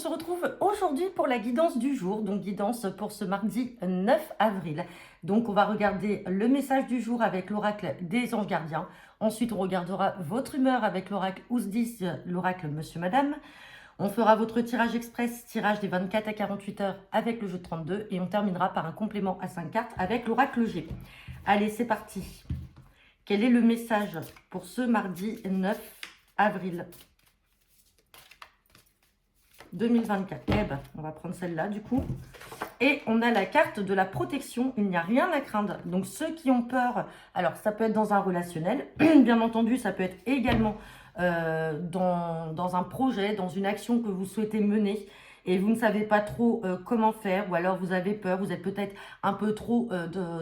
se retrouve aujourd'hui pour la guidance du jour, donc guidance pour ce mardi 9 avril. Donc on va regarder le message du jour avec l'oracle des anges gardiens. Ensuite on regardera votre humeur avec l'oracle Ousdis, l'oracle Monsieur Madame. On fera votre tirage express, tirage des 24 à 48 heures avec le jeu de 32 et on terminera par un complément à 5 cartes avec l'oracle G. Allez, c'est parti. Quel est le message pour ce mardi 9 avril 2024. Eh ben, on va prendre celle-là du coup. Et on a la carte de la protection. Il n'y a rien à craindre. Donc ceux qui ont peur, alors ça peut être dans un relationnel, bien entendu, ça peut être également dans un projet, dans une action que vous souhaitez mener et vous ne savez pas trop comment faire, ou alors vous avez peur, vous êtes peut-être un peu trop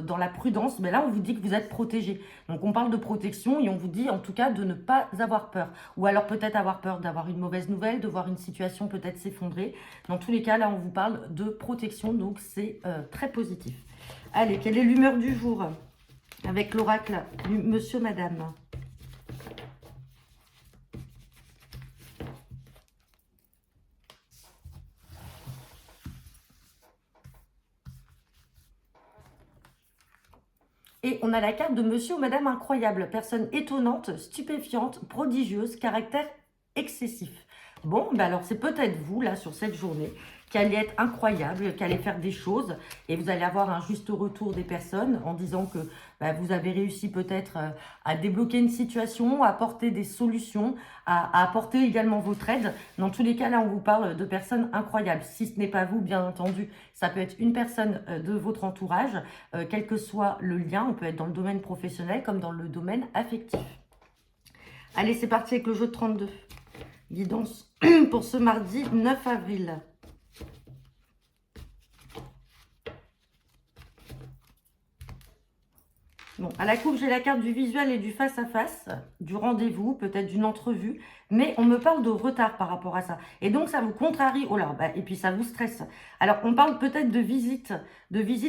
dans la prudence, mais là on vous dit que vous êtes protégé. Donc on parle de protection et on vous dit en tout cas de ne pas avoir peur, ou alors peut-être avoir peur d'avoir une mauvaise nouvelle, de voir une situation peut-être s'effondrer. Dans tous les cas, là on vous parle de protection, donc c'est très positif. Allez, quelle est l'humeur du jour avec l'oracle du Monsieur Madame? Et on a la carte de Monsieur ou Madame Incroyable, personne étonnante, stupéfiante, prodigieuse, caractère excessif. Bon, ben alors c'est peut-être vous, là, sur cette journée, qui allez être incroyable, qui allez faire des choses, et vous allez avoir un juste retour des personnes en disant que vous avez réussi peut-être à débloquer une situation, à apporter des solutions, à apporter également votre aide. Dans tous les cas, là, on vous parle de personnes incroyables. Si ce n'est pas vous, bien entendu, ça peut être une personne de votre entourage, quel que soit le lien. On peut être dans le domaine professionnel comme dans le domaine affectif. Allez, c'est parti avec le jeu de 32. Guidance pour ce mardi 9 avril. Bon, à la coupe, j'ai la carte du visuel et du face-à-face, du rendez-vous, peut-être d'une entrevue, mais on me parle de retard par rapport à ça. Et donc, ça vous contrarie, oh là, et puis ça vous stresse. Alors, on parle peut-être de visite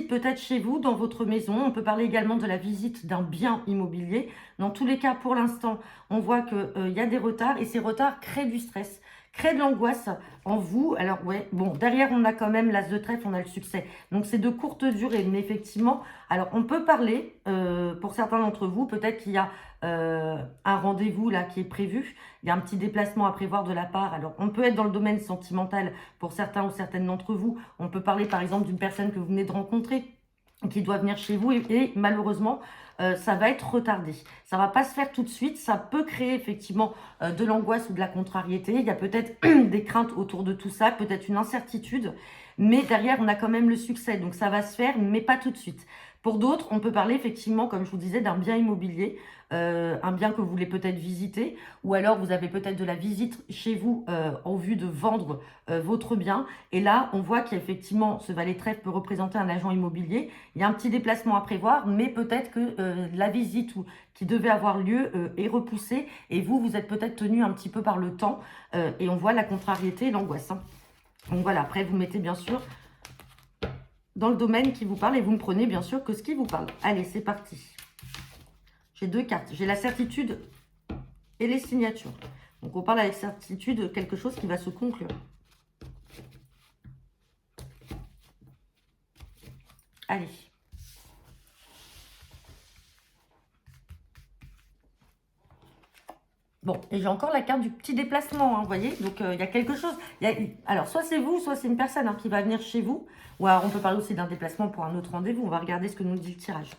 peut-être chez vous, dans votre maison. On peut parler également de la visite d'un bien immobilier. Dans tous les cas, pour l'instant, on voit qu'il y a des retards et ces retards créent du stress, créent de l'angoisse en vous. Alors, ouais, bon, derrière, on a quand même l'as de trèfle, on a le succès. Donc, c'est de courte durée, mais effectivement, alors, on peut parler, pour certains d'entre vous, peut-être qu'il y a un rendez-vous là qui est prévu, il y a un petit déplacement à prévoir de la part. Alors, on peut être dans le domaine sentimental pour certains ou certaines d'entre vous. On peut parler par exemple d'une personne que vous venez de rencontrer qui doit venir chez vous et malheureusement, ça va être retardé. Ça va pas se faire tout de suite. Ça peut créer effectivement de l'angoisse ou de la contrariété. Il y a peut-être des craintes autour de tout ça, peut-être une incertitude. Mais derrière, on a quand même le succès. Donc, ça va se faire, mais pas tout de suite. Pour d'autres, on peut parler effectivement, comme je vous disais, d'un bien immobilier, un bien que vous voulez peut-être visiter, ou alors vous avez peut-être de la visite chez vous en vue de vendre votre bien. Et là, on voit qu'effectivement, ce valet de trèfle peut représenter un agent immobilier. Il y a un petit déplacement à prévoir, mais peut-être que la visite qui devait avoir lieu est repoussée, et vous êtes peut-être tenu un petit peu par le temps, et on voit la contrariété et l'angoisse. Hein. Donc voilà, après vous mettez bien sûr dans le domaine qui vous parle et vous ne prenez bien sûr que ce qui vous parle. Allez, c'est parti. J'ai deux cartes. J'ai la certitude et les signatures. Donc, on parle avec certitude de quelque chose qui va se conclure. Allez. Bon, et j'ai encore la carte du petit déplacement, hein, vous voyez. Donc, il y a quelque chose. Alors, soit c'est vous, soit c'est une personne qui va venir chez vous. Ou alors, on peut parler aussi d'un déplacement pour un autre rendez-vous. On va regarder ce que nous dit le tirage.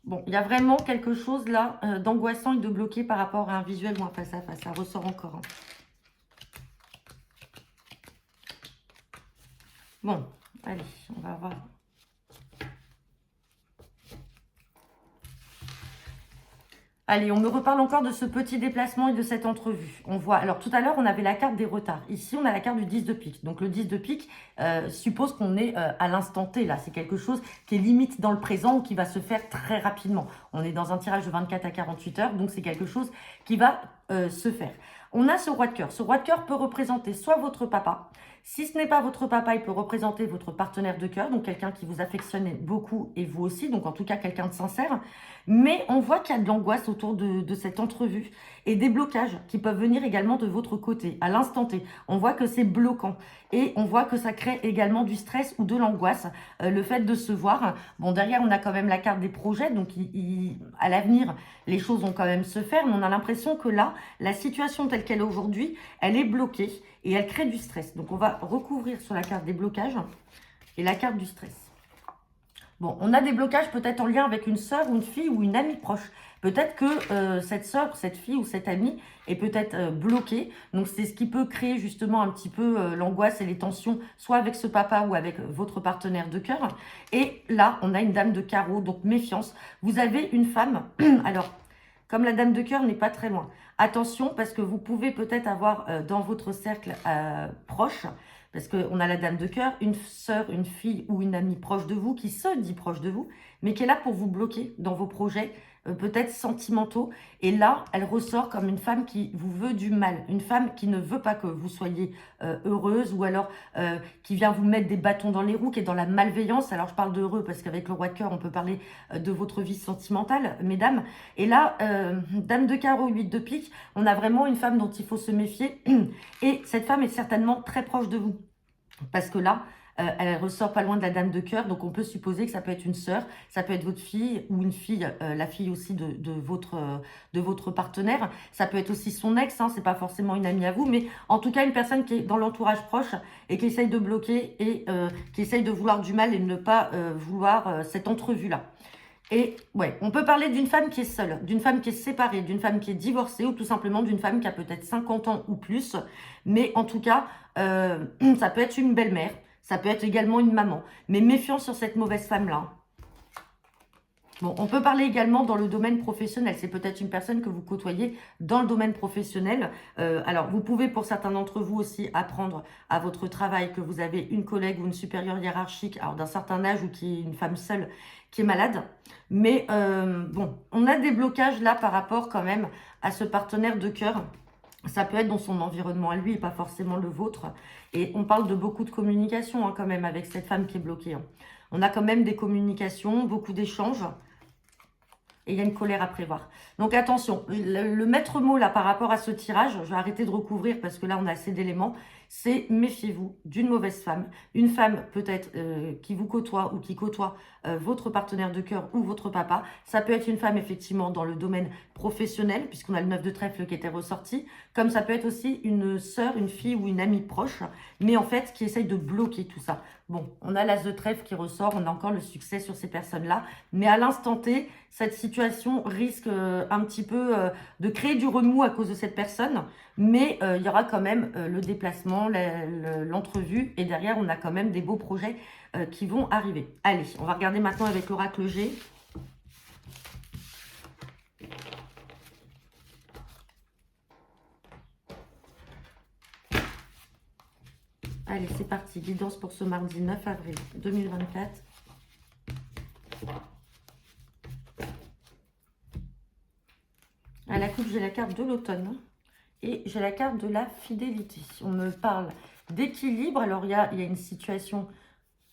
Bon, il y a vraiment quelque chose là d'angoissant et de bloqué par rapport à un visuel ou un face-à-face. Ça ressort encore. Hein. Bon, allez, on va voir. Allez, on me reparle encore de ce petit déplacement et de cette entrevue. On voit, alors tout à l'heure, on avait la carte des retards. Ici, on a la carte du 10 de pique. Donc le 10 de pique suppose qu'on est à l'instant T, là. C'est quelque chose qui est limite dans le présent ou qui va se faire très rapidement. On est dans un tirage de 24 à 48 heures, donc c'est quelque chose qui va se faire. On a ce roi de cœur. Ce roi de cœur peut représenter soit votre papa. Si ce n'est pas votre papa, il peut représenter votre partenaire de cœur, donc quelqu'un qui vous affectionne beaucoup et vous aussi, donc en tout cas quelqu'un de sincère. Mais on voit qu'il y a de l'angoisse autour de cette entrevue et des blocages qui peuvent venir également de votre côté, à l'instant T. On voit que c'est bloquant et on voit que ça crée également du stress ou de l'angoisse, le fait de se voir. Bon, derrière, on a quand même la carte des projets, donc à l'avenir, les choses vont quand même se faire, mais on a l'impression que là, la situation telle qu'elle est aujourd'hui, elle est bloquée et elle crée du stress. Donc, on va recouvrir sur la carte des blocages et la carte du stress. Bon, on a des blocages peut-être en lien avec une sœur ou une fille ou une amie proche. Peut-être que cette sœur, cette fille ou cette amie est peut-être bloquée. Donc, c'est ce qui peut créer justement un petit peu l'angoisse et les tensions, soit avec ce papa ou avec votre partenaire de cœur. Et là, on a une dame de carreau, donc méfiance. Vous avez une femme. Alors, comme la dame de cœur n'est pas très loin, attention parce que vous pouvez peut-être avoir dans votre cercle proche, parce qu'on a la dame de cœur, une sœur, une fille ou une amie proche de vous qui se dit proche de vous, mais qui est là pour vous bloquer dans vos projets, peut-être sentimentaux. Et là, elle ressort comme une femme qui vous veut du mal, une femme qui ne veut pas que vous soyez heureuse ou alors qui vient vous mettre des bâtons dans les roues, qui est dans la malveillance. Alors, je parle d'heureux parce qu'avec le roi de cœur, on peut parler de votre vie sentimentale, mesdames. Et là, dame de carreau, 8 de pique, on a vraiment une femme dont il faut se méfier. Et cette femme est certainement très proche de vous. Parce que là, elle ressort pas loin de la dame de cœur, donc on peut supposer que ça peut être une sœur, ça peut être votre fille ou une fille, la fille aussi de votre partenaire. Ça peut être aussi son ex, hein, c'est pas forcément une amie à vous, mais en tout cas une personne qui est dans l'entourage proche et qui essaye de bloquer et qui essaye de vouloir du mal et de ne pas vouloir cette entrevue-là. Et ouais, on peut parler d'une femme qui est seule, d'une femme qui est séparée, d'une femme qui est divorcée ou tout simplement d'une femme qui a peut-être 50 ans ou plus. Mais en tout cas, ça peut être une belle-mère, ça peut être également une maman. Mais méfiance sur cette mauvaise femme-là. Bon, on peut parler également dans le domaine professionnel. C'est peut-être une personne que vous côtoyez dans le domaine professionnel. Alors, vous pouvez, pour certains d'entre vous aussi, apprendre à votre travail que vous avez une collègue ou une supérieure hiérarchique, alors d'un certain âge ou qui est une femme seule, qui est malade. Mais bon, on a des blocages là par rapport quand même à ce partenaire de cœur. Ça peut être dans son environnement à lui et pas forcément le vôtre. Et on parle de beaucoup de communication hein, quand même avec cette femme qui est bloquée. Hein. On a quand même des communications, beaucoup d'échanges. Et il y a une colère à prévoir. Donc attention, le maître mot là par rapport à ce tirage, je vais arrêter de recouvrir parce que là on a assez d'éléments, c'est méfiez-vous d'une mauvaise femme. Une femme peut-être qui vous côtoie ou qui côtoie votre partenaire de cœur ou votre papa. Ça peut être une femme effectivement dans le domaine professionnel puisqu'on a le 9 de trèfle qui était ressorti. Comme ça peut être aussi une sœur, une fille ou une amie proche, mais en fait qui essaye de bloquer tout ça. Bon, on a l'as de trèfle qui ressort, on a encore le succès sur ces personnes-là. Mais à l'instant T, cette situation risque un petit peu de créer du remous à cause de cette personne. Mais il y aura quand même le déplacement, l'entrevue. Et derrière, on a quand même des beaux projets qui vont arriver. Allez, on va regarder maintenant avec l'oracle G. Allez, c'est parti. Guidance pour ce mardi 9 avril 2024. À la coupe, j'ai la carte de l'automne et j'ai la carte de la fidélité. On me parle d'équilibre. Alors, il y a une situation...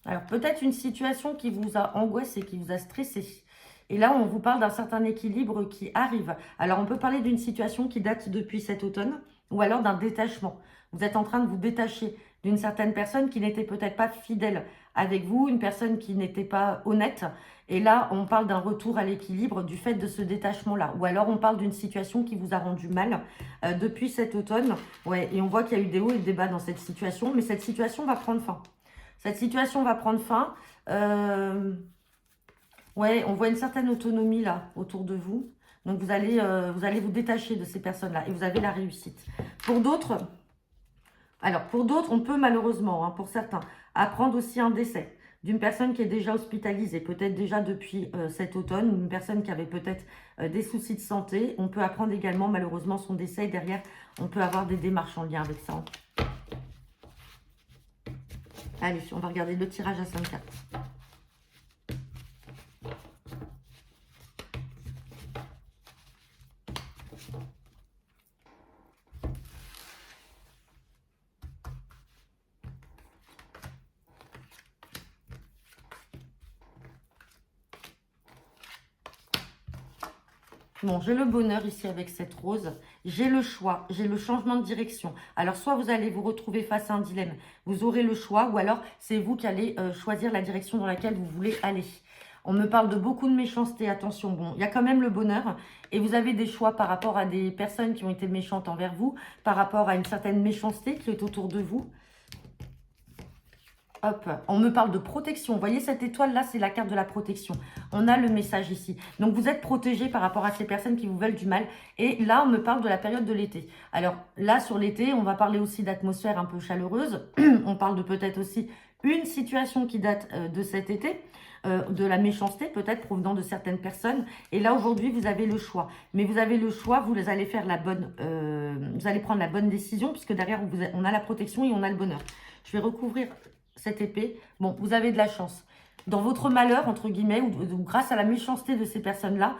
Alors, peut-être une situation qui vous a angoissé, qui vous a stressé. Et là, on vous parle d'un certain équilibre qui arrive. Alors, on peut parler d'une situation qui date depuis cet automne ou alors d'un détachement. Vous êtes en train de vous détacher d'une certaine personne qui n'était peut-être pas fidèle avec vous, une personne qui n'était pas honnête. Et là, on parle d'un retour à l'équilibre du fait de ce détachement-là. Ou alors, on parle d'une situation qui vous a rendu mal depuis cet automne. Ouais, et on voit qu'il y a eu des hauts et des bas dans cette situation. Mais cette situation va prendre fin. Cette situation va prendre fin. Ouais, on voit une certaine autonomie là, autour de vous. Donc, vous allez vous détacher de ces personnes-là. Et vous avez la réussite. Pour d'autres... Alors, pour d'autres, on peut malheureusement, hein, pour certains, apprendre aussi un décès. d'une personne qui est déjà hospitalisée, peut-être déjà depuis cet automne, une personne qui avait peut-être des soucis de santé. On peut apprendre également malheureusement son décès et derrière, on peut avoir des démarches en lien avec ça. Allez, on va regarder le tirage à 5 cartes. Bon, j'ai le bonheur ici avec cette rose. J'ai le choix, j'ai le changement de direction. Alors, soit vous allez vous retrouver face à un dilemme, vous aurez le choix, ou alors c'est vous qui allez choisir la direction dans laquelle vous voulez aller. On me parle de beaucoup de méchanceté, attention. Bon, il y a quand même le bonheur et vous avez des choix par rapport à des personnes qui ont été méchantes envers vous, par rapport à une certaine méchanceté qui est autour de vous. Hop, on me parle de protection. Vous voyez cette étoile-là, c'est la carte de la protection. On a le message ici. Donc, vous êtes protégé par rapport à ces personnes qui vous veulent du mal. Et là, on me parle de la période de l'été. Alors, là, sur l'été, on va parler aussi d'atmosphère un peu chaleureuse. On parle de peut-être aussi une situation qui date de cet été. De la méchanceté peut-être provenant de certaines personnes. Et là, aujourd'hui, vous avez le choix. Mais vous avez le choix, vous allez faire la bonne... vous allez prendre la bonne décision puisque derrière, on a la protection et on a le bonheur. Je vais recouvrir cette épée. Bon, vous avez de la chance. Dans votre malheur, entre guillemets, ou grâce à la méchanceté de ces personnes-là,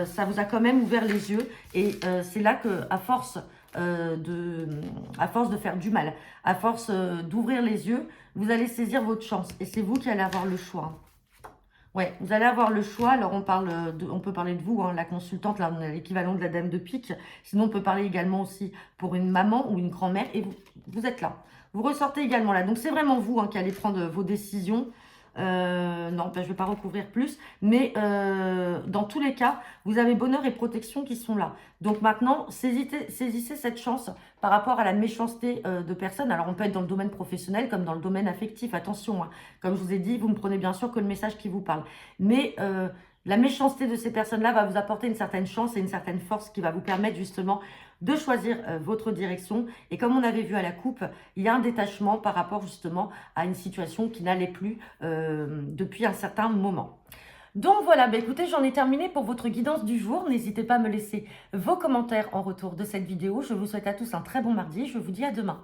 ça vous a quand même ouvert les yeux. Et c'est là que, à force de faire du mal, à force d'ouvrir les yeux, vous allez saisir votre chance. Et c'est vous qui allez avoir le choix. Ouais, vous allez avoir le choix. Alors, on peut parler de vous, hein, la consultante, là, on a l'équivalent de la dame de pique. Sinon, on peut parler également aussi pour une maman ou une grand-mère. Et vous êtes là. Vous ressortez également là. Donc, c'est vraiment vous qui allez prendre vos décisions. Non, je ne vais pas recouvrir plus. Mais dans tous les cas, vous avez bonheur et protection qui sont là. Donc maintenant, saisissez cette chance par rapport à la méchanceté de personnes. Alors, on peut être dans le domaine professionnel comme dans le domaine affectif. Attention, hein. Comme je vous ai dit, vous ne prenez bien sûr que le message qui vous parle. Mais la méchanceté de ces personnes-là va vous apporter une certaine chance et une certaine force qui va vous permettre justement de choisir votre direction. Et comme on avait vu à la coupe, il y a un détachement par rapport justement à une situation qui n'allait plus depuis un certain moment. Donc voilà, écoutez, j'en ai terminé pour votre guidance du jour. N'hésitez pas à me laisser vos commentaires en retour de cette vidéo. Je vous souhaite à tous un très bon mardi. Je vous dis à demain.